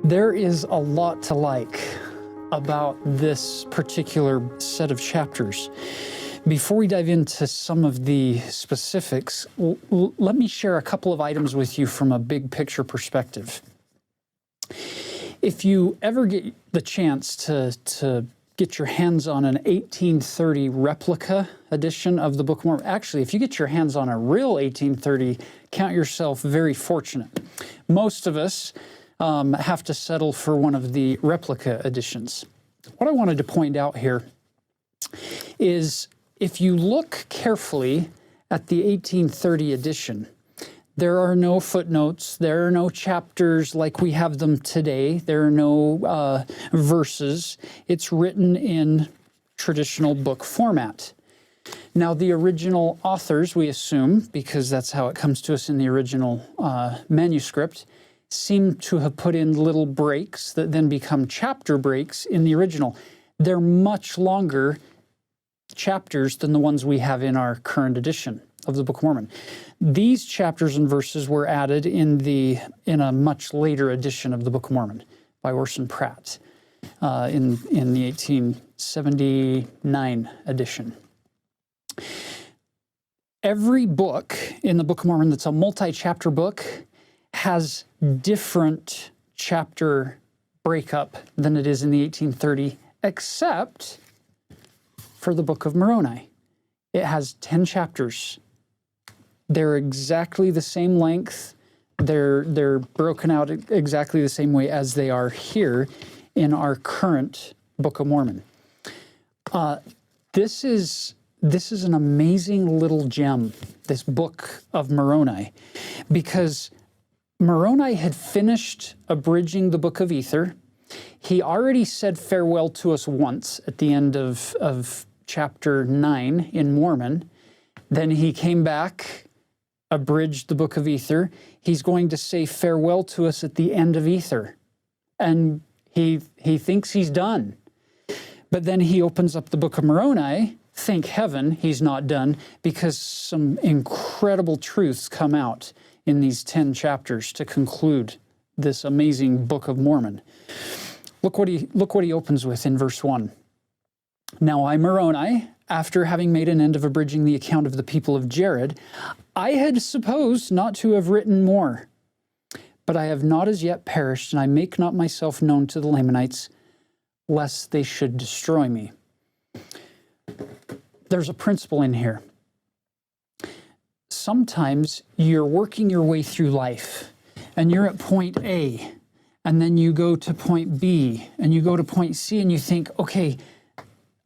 There is a lot to like about this particular set of chapters. Before we dive into some of the specifics, let me share a couple of items with you from a big picture perspective. If you ever get the chance to get your hands on an 1830 replica edition of the Book of Mormon, actually, if you get your hands on a real 1830, count yourself very fortunate. Most of us have to settle for one of the replica editions. What I wanted to point out here is if you look carefully at the 1830 edition, there are no footnotes, there are no chapters like we have them today, there are no verses. It's written in traditional book format. Now, the original authors, we assume, because that's how it comes to us in the original manuscript, seem to have put in little breaks that then become chapter breaks in the original. They're much longer chapters than the ones we have in our current edition of the Book of Mormon. These chapters and verses were added in a much later edition of the Book of Mormon by Orson Pratt in the 1879 edition. Every book in the Book of Mormon that's a multi-chapter book has different chapter breakup than it is in the 1830, except for the Book of Moroni. It has 10 chapters. They're exactly the same length. They're broken out exactly the same way as they are here in our current Book of Mormon. This is an amazing little gem, this Book of Moroni, because Moroni had finished abridging the Book of Ether. He already said farewell to us once at the end of chapter 9 in Mormon. Then he came back, abridged the Book of Ether. He's going to say farewell to us at the end of Ether. And he thinks he's done. But then he opens up the Book of Moroni. Thank heaven he's not done, because some incredible truths come out in these 10 chapters to conclude this amazing Book of Mormon. Look what he opens with in verse 1. Now I, Moroni, after having made an end of abridging the account of the people of Jared, I had supposed not to have written more. But I have not as yet perished, and I make not myself known to the Lamanites, lest they should destroy me. There's a principle in here. Sometimes you're working your way through life, and you're at point A, and then you go to point B, and you go to point C, and you think, okay,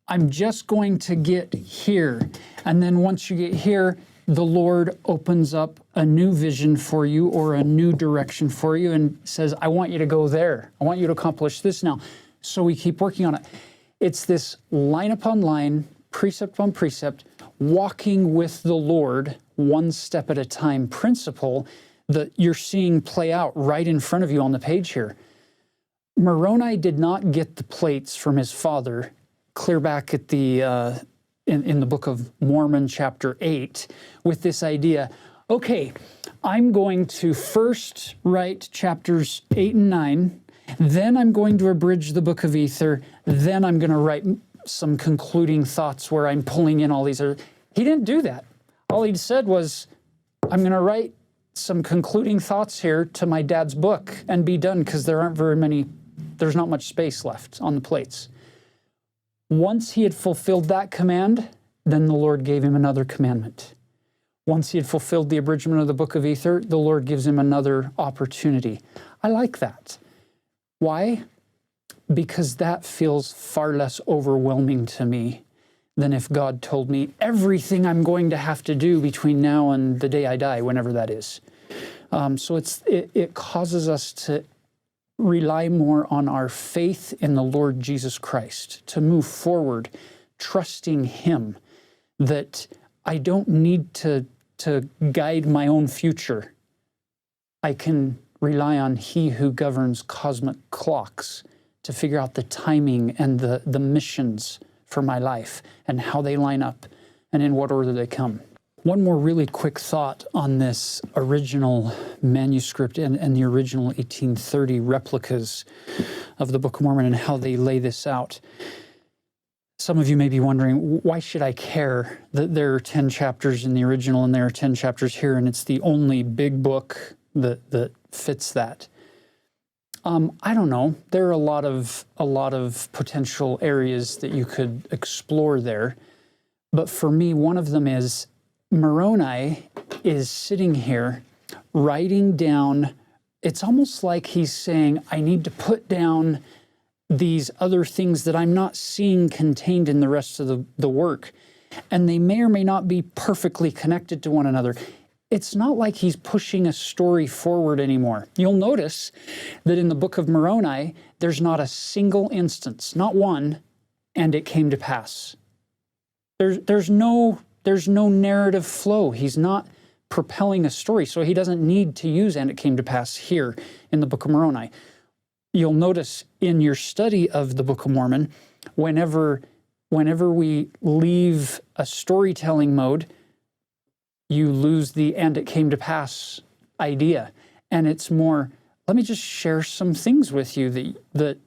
I'm just going to get here. And then once you get here, the Lord opens up a new vision for you or a new direction for you and says, I want you to go there. I want you to accomplish this now. So we keep working on it. It's this line upon line, precept upon precept, walking with the Lord one step at a time principle that you're seeing play out right in front of you on the page here. Moroni did not get the plates from his father clear back at the in the Book of Mormon, chapter 8, with this idea, okay, I'm going to first write chapters 8 and 9, then I'm going to abridge the Book of Ether, then I'm going to write some concluding thoughts where I'm pulling in all these other. He didn't do that. All he said was, I'm going to write some concluding thoughts here to my dad's book and be done, because there's not much space left on the plates. Once he had fulfilled that command, then the Lord gave him another commandment. Once he had fulfilled the abridgment of the Book of Ether, the Lord gives him another opportunity. I like that. Why? Because that feels far less overwhelming to me than if God told me everything I'm going to have to do between now and the day I die, whenever that is. So it causes us to rely more on our faith in the Lord Jesus Christ, to move forward, trusting Him, that I don't need to guide my own future. I can rely on He who governs cosmic clocks to figure out the timing and the missions for my life and how they line up and in what order they come. One more really quick thought on this original manuscript and the original 1830 replicas of the Book of Mormon and how they lay this out. Some of you may be wondering, why should I care that there are 10 chapters in the original and there are 10 chapters here, and it's the only big book that fits that? I don't know. There are a lot of potential areas that you could explore there. But for me, one of them is Moroni is sitting here writing down. It's almost like he's saying, I need to put down these other things that I'm not seeing contained in the rest of the work. And they may or may not be perfectly connected to one another. It's not like he's pushing a story forward anymore. You'll notice that in the Book of Moroni, there's not a single instance, not one, and it came to pass. There's no narrative flow. He's not propelling a story, so he doesn't need to use "and it came to pass" here in the Book of Moroni. You'll notice in your study of the Book of Mormon, whenever we leave a storytelling mode, you lose the "and it came to pass" idea. And it's more, let me just share some things with you that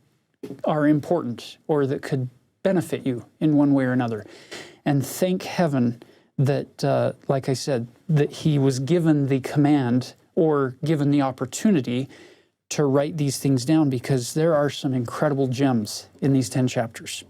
are important or that could benefit you in one way or another. And thank heaven that, like I said, that he was given the command or given the opportunity to write these things down, because there are some incredible gems in these 10 chapters.